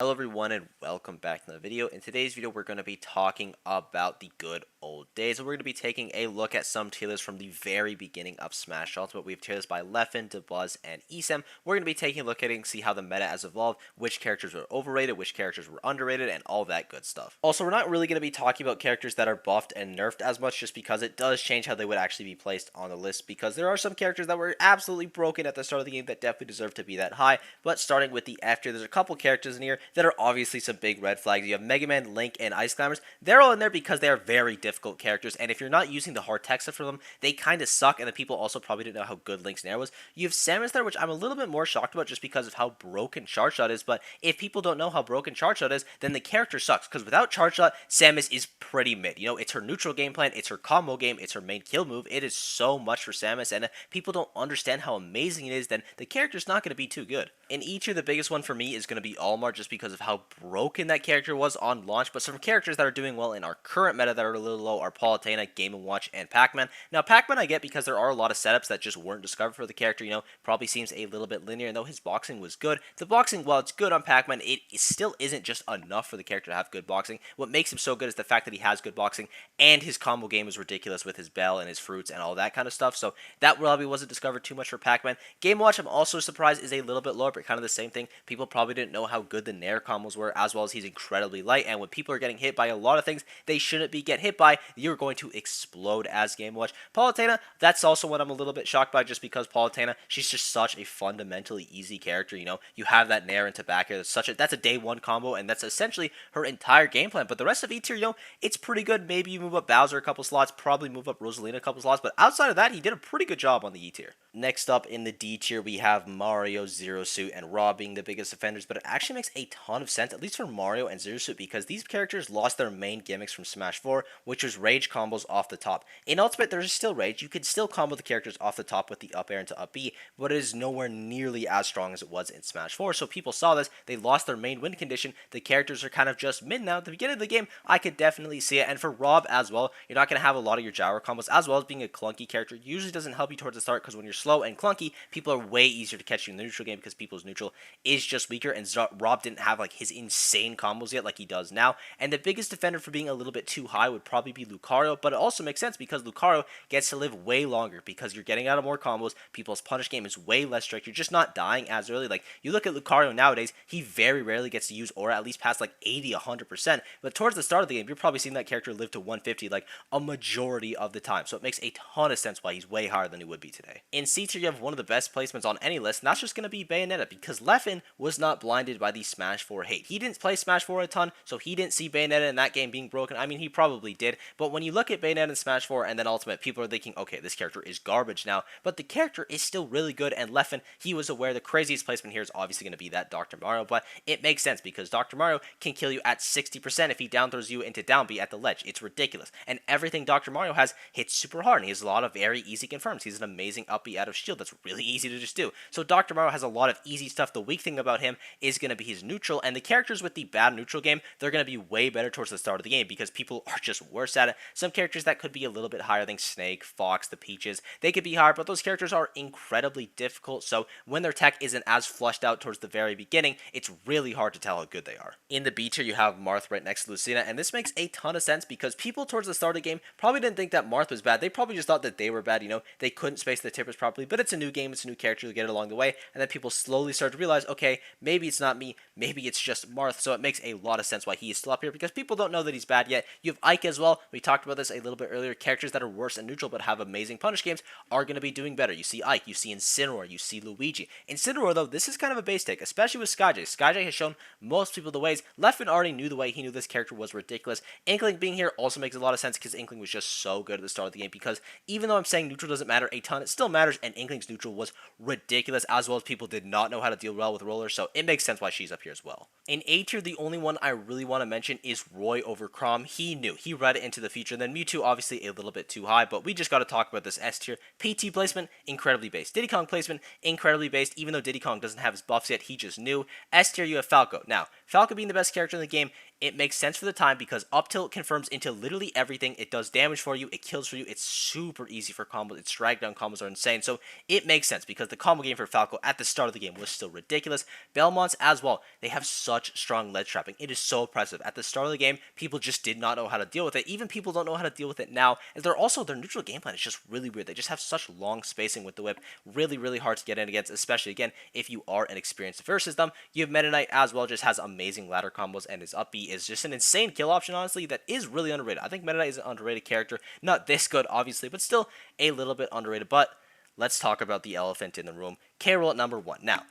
Hello everyone and welcome back to the video. In today's video we're going to be talking about the good old days. We're going to be taking a look at some tier lists from the very beginning of Smash Ultimate. We have tier lists by LEFFENS, DABUZZ, and ESAMS. We're going to be taking a look at it and see how the meta has evolved, which characters were overrated, which characters were underrated, and all that good stuff. Also, we're not really going to be talking about characters that are buffed and nerfed as much just because it does change how they would actually be placed on the list, because there are some characters that were absolutely broken at the start of the game that definitely deserve to be that high. But starting with the F tier, there's a couple characters in here that are obviously some big red flags. You have Mega Man, Link, and Ice Climbers. They're all in there because they are very difficult characters, and if you're not using the hard text for them, they kind of suck, and the people also probably didn't know how good Link's Nair was. You have Samus there, which I'm a little bit more shocked about just because of how broken Charge Shot is, but if people don't know how broken Charge Shot is, then the character sucks, because without Charge Shot, Samus is pretty mid. You know, it's her neutral game plan, it's her combo game, it's her main kill move. It is so much for Samus, and if people don't understand how amazing it is, then the character's not going to be too good. In each tier, the biggest one for me is going to be Almar, just because of how broken that character was on launch, but some characters that are doing well in our current meta that are a little low are Palutena, Game & Watch, and Pac-Man. Now, Pac-Man I get because there are a lot of setups that just weren't discovered for the character, you know, probably seems a little bit linear, and though his boxing was good, the boxing, while it's good on Pac-Man, it still isn't just enough for the character to have good boxing. What makes him so good is the fact that he has good boxing, and his combo game is ridiculous with his bell and his fruits and all that kind of stuff, so that probably wasn't discovered too much for Pac-Man. Game & Watch, I'm also surprised, is a little bit lower, but kind of the same thing. People probably didn't know how good the Nair combos were, as well as he's incredibly light, and when people are getting hit by a lot of things they shouldn't get hit by, you're going to explode as Game & Watch. Palutena, that's also what I'm a little bit shocked by, just because Palutena, she's just such a fundamentally easy character, you know, you have that Nair into back air, that's a day one combo, and that's essentially her entire game plan, but the rest of E tier, you know, it's pretty good. Maybe you move up Bowser a couple slots, probably move up Rosalina a couple slots, but outside of that, he did a pretty good job on the E tier. Next up in the D tier, we have Mario, Zero Suit, and Rob being the biggest offenders, but it actually makes a ton of sense, at least for Mario and Zero Suit, because these characters lost their main gimmicks from Smash 4, which was rage combos off the top. In Ultimate, there's still rage. You could still combo the characters off the top with the up air into up B, but it is nowhere nearly as strong as it was in Smash 4, so people saw this, they lost their main win condition, the characters are kind of just mid now. At the beginning of the game, I could definitely see it, and for Rob as well, you're not going to have a lot of your gyro combos, as well as being a clunky character usually doesn't help you towards the start, because when you're slow and clunky, people are way easier to catch you in the neutral game because people's neutral is just weaker, and Rob didn't have like his insane combos yet like he does now. And the biggest defender for being a little bit too high would probably be Lucario, but it also makes sense because Lucario gets to live way longer because you're getting out of more combos, people's punish game is way less strict, you're just not dying as early. Like, you look at Lucario nowadays, he very rarely gets to use Aura, at least past like 80-100%, but towards the start of the game, you're probably seeing that character live to 150 like a majority of the time, so it makes a ton of sense why he's way higher than he would be today. In C tier, you have one of the best placements on any list, and that's just going to be Bayonetta, because Leffen was not blinded by the Smash 4 hate. He didn't play Smash 4 a ton, so he didn't see Bayonetta in that game being broken. I mean, he probably did, but when you look at Bayonetta in Smash 4 and then Ultimate, people are thinking, okay, this character is garbage now, but the character is still really good, and Leffen, he was aware the craziest placement here is obviously going to be that Dr. Mario, but it makes sense because Dr. Mario can kill you at 60% if he down throws you into down B at the ledge. It's ridiculous, and everything Dr. Mario has hits super hard, and he has a lot of very easy confirms. He's an amazing up B out of shield that's really easy to just do. So Dr. Mario has a lot of easy stuff. The weak thing about him is going to be his neutral, and the characters with the bad neutral game, they're going to be way better towards the start of the game because people are just worse at it. Some characters that could be a little bit higher, I think Snake, Fox, the Peaches, they could be higher, but those characters are incredibly difficult, so when their tech isn't as flushed out towards the very beginning, it's really hard to tell how good they are. In the B tier, you have Marth right next to Lucina, and this makes a ton of sense because people towards the start of the game probably didn't think that Marth was bad. They probably just thought that they were bad, you know, they couldn't space the tippers properly, but it's a new game, it's a new character, you'll get it along the way, and then people slowly start to realize, okay, maybe it's not me, maybe it's just Marth, so it makes a lot of sense why he is still up here, because people don't know that he's bad yet. You have Ike as well, we talked about this a little bit earlier, characters that are worse in neutral but have amazing punish games are going to be doing better. You see Ike, you see Incineroar, you see Luigi. Incineroar though, this is kind of a base take, especially with Skyjay. Skyjay has shown most people the ways. Leffen already knew the way, he knew this character was ridiculous. Inkling being here also makes a lot of sense because Inkling was just so good at the start of the game, because even though I'm saying neutral doesn't matter a ton, it still matters, and Inkling's neutral was ridiculous, as well as people did not know how to deal well with rollers, so it makes sense why she's up here as well. In A tier, the only one I really want to mention is Roy over Chrom. He knew, he read it into the future, and then Mewtwo obviously a little bit too high, but we just got to talk about this S tier. PT placement, incredibly based. Diddy Kong placement, incredibly based, even though Diddy Kong doesn't have his buffs yet, he just knew. S tier, you have Falco. Now, Falco being the best character in the game, it makes sense for the time because up tilt confirms into literally everything. It does damage for you, it kills for you, it's super easy for combos, its drag down combos are insane, so it makes sense because the combo game for Falco at the start of the game was still ridiculous. Belmonts as well, they have such strong ledge trapping. It is so impressive. At the start of the game, people just did not know how to deal with it. Even people don't know how to deal with it now. And their neutral game plan is just really weird. They just have such long spacing with the whip. Really hard to get in against, especially again if you are inexperienced versus them. You have Meta Knight as well, just has amazing ladder combos, and his up B is just an insane kill option, honestly, that is really underrated. I think Meta Knight is an underrated character. Not this good, obviously, but still a little bit underrated. But let's talk about the elephant in the room. K-Rool at number 1. Now,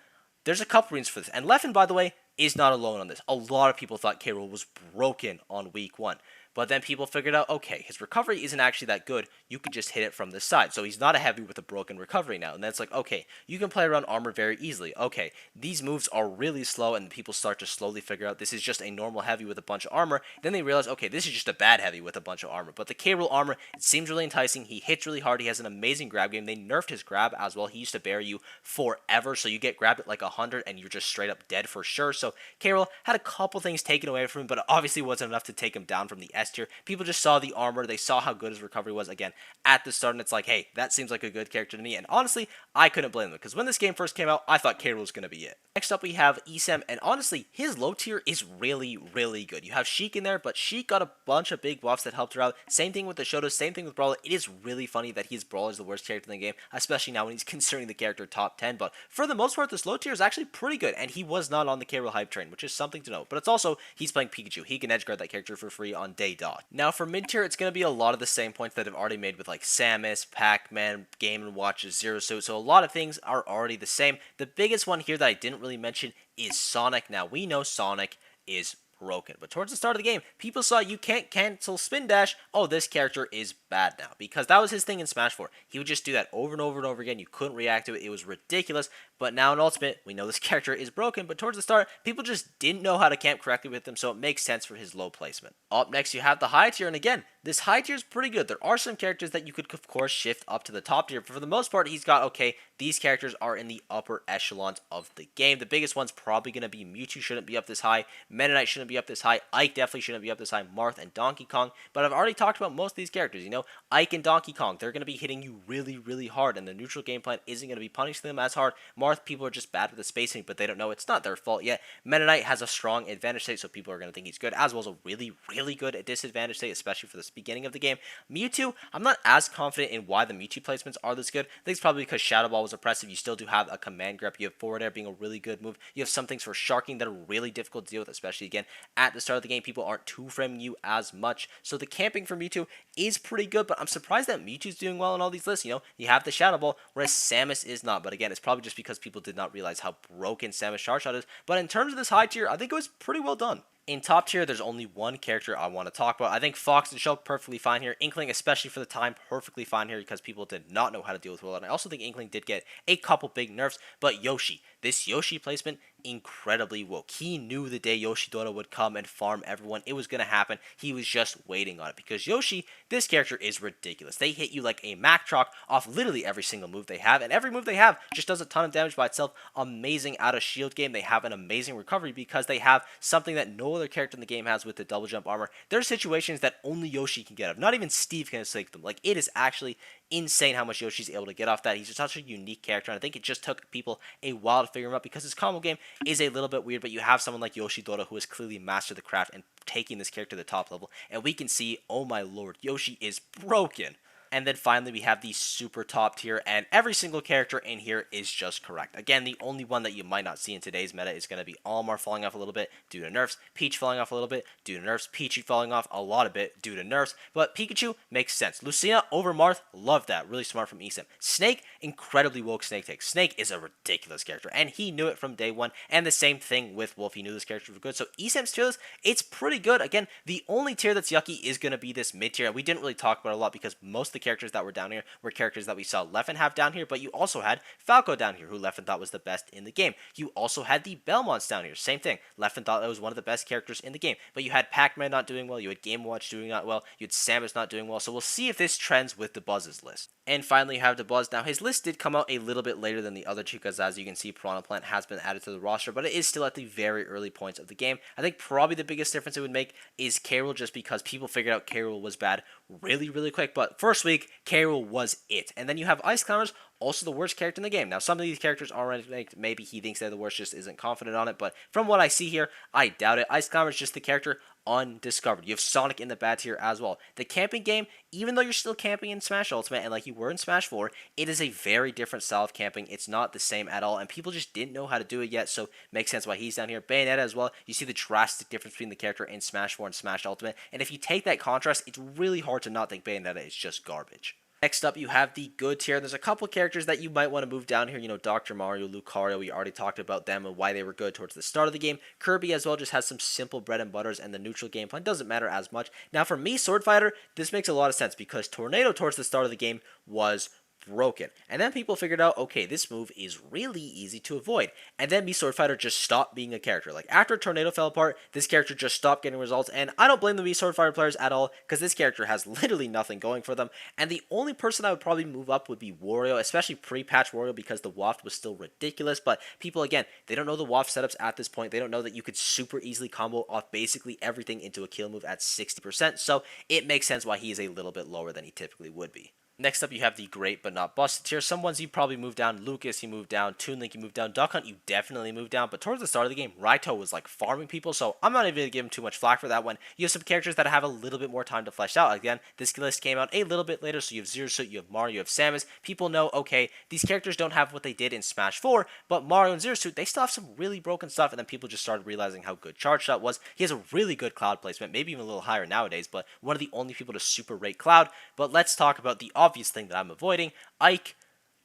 there's a couple reasons for this. And Leffen, by the way, is not alone on this. A lot of people thought K-Rool was broken on week 1. But then people figured out, okay, his recovery isn't actually that good. You could just hit it from the side. So he's not a heavy with a broken recovery now. And that's like, okay, you can play around armor very easily. Okay, these moves are really slow, and people start to slowly figure out this is just a normal heavy with a bunch of armor. Then they realize, okay, this is just a bad heavy with a bunch of armor. But the K-Rool armor, it seems really enticing. He hits really hard. He has an amazing grab game. They nerfed his grab as well. He used to bury you forever. So you get grabbed at like 100 and you're just straight up dead for sure. So K-Rool had a couple things taken away from him, but it obviously wasn't enough to take him down from the S tier. People just saw the armor, they saw how good his recovery was again at the start, and it's like, hey, that seems like a good character to me. And honestly, I couldn't blame them, because when this game first came out, I thought K-Rool was going to be it. Next up, we have ESAMS, and honestly, his low tier is really good. You have Sheik in there, but Sheik got a bunch of big buffs that helped her out. Same thing with the Shoto, same thing with Brawler. It is really funny that his Brawler is the worst character in the game, especially now when he's considering the character top 10, but for the most part, this low tier is actually pretty good, and he was not on the K-Rool hype train, which is something to note. But it's also, he's playing Pikachu. He can edgeguard that character for free on day dot. Now, for mid tier, it's going to be a lot of the same points that I've already made with like Samus, Pac-Man, Game & Watch, Zero Suit. So a lot of things are already the same. The biggest one here that I didn't really mention is Sonic. Now, we know Sonic is broken, but towards the start of the game, people saw you can't cancel spin dash. Oh, this character is bad now, because that was his thing in Smash 4. He would just do that over and over again. You couldn't react to it. It was ridiculous. But now in Ultimate, we know this character is broken, but towards the start, people just didn't know how to camp correctly with him, so it makes sense for his low placement. Up next, you have the high tier, and again, this high tier is pretty good. There are some characters that you could, of course, shift up to the top tier, but for the most part, he's got, okay, these characters are in the upper echelons of the game. The biggest one's probably going to be Mewtwo shouldn't be up this high, Meta Knight shouldn't be up this high, Ike definitely shouldn't be up this high, Marth and Donkey Kong, but I've already talked about most of these characters, you know, Ike and Donkey Kong, they're going to be hitting you really hard, and the neutral game plan isn't going to be punishing them as hard. Marth, people are just bad with the spacing, but they don't know it's not their fault yet. Meta Knight has a strong advantage state, so people are going to think he's good, as well as a really good at disadvantage state, especially for this beginning of the game. Mewtwo, I'm not as confident in why the Mewtwo placements are this good. I think it's probably because Shadow Ball was oppressive. You still do have a command grab. You have forward air being a really good move. You have some things for sharking that are really difficult to deal with, especially again at the start of the game. People aren't two framing you as much, so the camping for Mewtwo is pretty good, but I'm surprised that Mewtwo's doing well on all these lists. You know, you have the Shadow Ball, whereas Samus is not, but again, it's probably just because people did not realize how broken Samus Charge Shot is. But in terms of this high tier, I think it was pretty well done. In top tier, there's only one character I want to talk about. I think Fox and Shulk perfectly fine here. Inkling, especially for the time, perfectly fine here because people did not know how to deal with Will. And I also think Inkling did get a couple big nerfs. But Yoshi, this Yoshi placement, incredibly woke. He knew the day Yoshi Dora would come and farm everyone. It was going to happen. He was just waiting on it because Yoshi, this character is ridiculous. They hit you like a Mack Truck off literally every single move they have, and every move they have just does a ton of damage by itself. Amazing out of shield game. They have an amazing recovery because they have something that no other character in the game has with the double jump armor. There are situations that only Yoshi can get off. Not even Steve can escape them. Like, it is actually insane how much Yoshi's able to get off that. He's such a unique character, and I think it just took people a while to figure him out because his combo game is a little bit weird, but you have someone like Yoshi Dora who has clearly mastered the craft and taking this character to the top level, and we can see, oh my lord, Yoshi is broken. And then finally, we have the super top tier, and every single character in here is just correct. Again, the only one that you might not see in today's meta is going to be Olimar falling off a little bit due to nerfs, Peach falling off a little bit due to nerfs, Pichu falling off a lot of bit due to nerfs, but Pikachu makes sense. Lucina over Marth, love that. Really smart from ESAM. Snake, incredibly woke Snake take. Snake is a ridiculous character, and he knew it from day one, and the same thing with Wolf. He knew this character was good, so ESAM's tier list, it's pretty good. Again, the only tier that's yucky is going to be this mid tier, and we didn't really talk about it a lot because most of the characters that were down here were characters that we saw Leffen have down here, but you also had Falco down here, who Leffen thought was the best in the game. You also had the Belmonts down here, same thing. Leffen thought that was one of the best characters in the game, but you had Pac-Man not doing well, you had Game & Watch doing not well, you had Samus not doing well, so we'll see if this trends with DABUZZ's list. And finally, you have DABUZZ. Now, his list did come out a little bit later than the other two, because as you can see, Piranha Plant has been added to the roster, but it is still at the very early points of the game. I think probably the biggest difference it would make is K-Rool, just because people figured out K-Rool was bad really quick, but first week, K-Rool was it. And then you have Ice Climbers also the worst character in the game. Now, some of these characters are ranked, maybe he thinks they're the worst, just isn't confident on it, but from what I see here, I doubt it. Ice Climber is just the character undiscovered. You have Sonic in the bad tier as well. The camping game, even though you're still camping in Smash Ultimate and like you were in Smash 4, it is a very different style of camping. It's not the same at all, and people just didn't know how to do it yet, so makes sense why he's down here. Bayonetta as well, you see the drastic difference between the character in Smash 4 and Smash Ultimate, and if you take that contrast, it's really hard to not think Bayonetta is just garbage. Next up, you have the good tier. There's a couple characters that you might want to move down here. You know, Dr. Mario, Lucario, we already talked about them and why they were good towards the start of the game. Kirby as well just has some simple bread and butters, and the neutral game plan doesn't matter as much. Now, for me, Sword Fighter, this makes a lot of sense because Tornado towards the start of the game was broken. And then people figured out, okay, this move is really easy to avoid. And then Sword Fighter just stopped being a character. Like, after Tornado fell apart, this character just stopped getting results, and I don't blame the Sword Fighter players at all, because this character has literally nothing going for them. And the only person I would probably move up would be Wario, especially pre-patch Wario, because the waft was still ridiculous. But people, again, they don't know the waft setups at this point. They don't know that you could super easily combo off basically everything into a kill move at 60%, so it makes sense why he is a little bit lower than he typically would be. Next up, you have the great but not busted tier. Some ones you probably moved down. Lucas, you moved down. Toon Link, you moved down. Duck Hunt, you definitely moved down. But towards the start of the game, Raito was like farming people, so I'm not even going to give him too much flack for that one. You have some characters that have a little bit more time to flesh out. Again, this list came out a little bit later, so you have Zero Suit, you have Mario, you have Samus. People know, okay, these characters don't have what they did in Smash 4, but Mario and Zero Suit, they still have some really broken stuff, and then people just started realizing how good Charge Shot was. He has a really good Cloud placement, maybe even a little higher nowadays, but one of the only people to super rate Cloud. But let's talk about the obvious thing that I'm avoiding. Ike,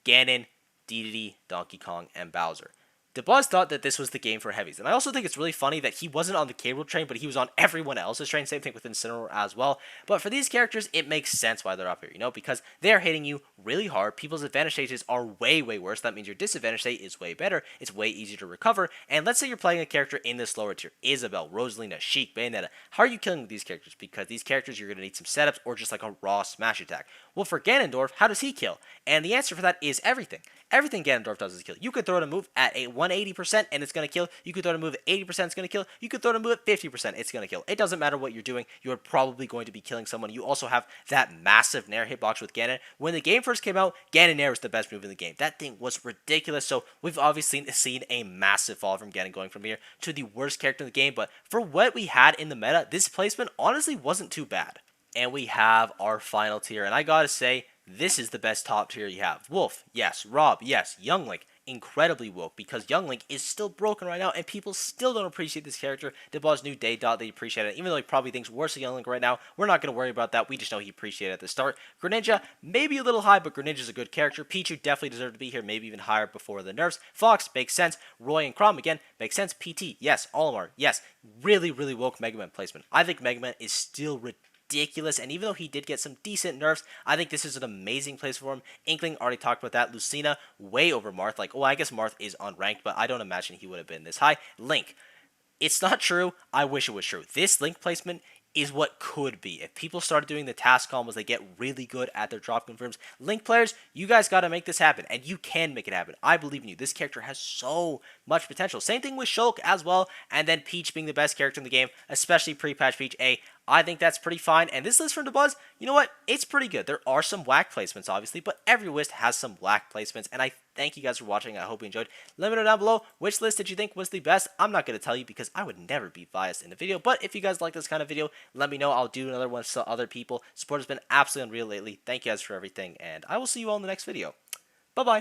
Ganon, Dedede, Donkey Kong, and Bowser. DABUZZ thought that this was the game for heavies, and I also think it's really funny that he wasn't on the K-Rool train, but he was on everyone else's train. Same thing with Incineroar as well. But for these characters, it makes sense why they're up here, you know, because they're hitting you really hard. People's advantage stages are way, way worse. That means your disadvantage state is way better. It's way easier to recover. And let's say you're playing a character in this lower tier, Isabelle, Rosalina, Sheik, Bayonetta. How are you killing these characters? Because these characters, you're going to need some setups or just like a raw smash attack. Well, for Ganondorf, how does he kill? And the answer for that is everything. Everything Ganondorf does is kill. You could throw out a move at a 180% and it's going to kill. You could throw out a move at 80%, it's going to kill. You could throw out a move at 50%, it's going to kill. It doesn't matter what you're doing. You're probably going to be killing someone. You also have that massive Nair hitbox with Ganon. When the game first came out, Ganon Nair was the best move in the game. That thing was ridiculous. So we've obviously seen a massive fall from Ganon going from here to the worst character in the game. But for what we had in the meta, this placement honestly wasn't too bad. And we have our final tier. And I gotta say, this is the best top tier you have. Wolf, yes. Rob, yes. Young Link, incredibly woke, because Young Link is still broken right now, and people still don't appreciate this character. DABUZZ knew day dot they appreciate it, even though he probably thinks worse of Young Link right now. We're not going to worry about that. We just know he appreciated it at the start. Greninja, maybe a little high, but Greninja's a good character. Pichu definitely deserved to be here, maybe even higher before the nerfs. Fox, makes sense. Roy and Chrom, again, makes sense. PT, yes. Olimar, yes. Really, really woke Mega Man placement. I think Mega Man is still ridiculous, and even though he did get some decent nerfs, I think this is an amazing place for him. Inkling, already talked about that. Lucina, way over Marth. Like, oh, I guess Marth is unranked, but I don't imagine he would have been this high. Link, it's not true. I wish it was true. This Link placement is what could be. If people started doing the task combos, they get really good at their drop confirms. Link players, you guys got to make this happen, and you can make it happen. I believe in you. This character has so much potential. Same thing with Shulk as well, and then Peach being the best character in the game, especially pre-patch Peach A. I think that's pretty fine, and this list from DABUZZ, you know what? It's pretty good. There are some whack placements, obviously, but every list has some whack placements, and I thank you guys for watching. I hope you enjoyed. Let me know down below which list did you think was the best. I'm not going to tell you because I would never be biased in a video, but if you guys like this kind of video, let me know. I'll do another one for other people. Support has been absolutely unreal lately. Thank you guys for everything, and I will see you all in the next video. Bye-bye.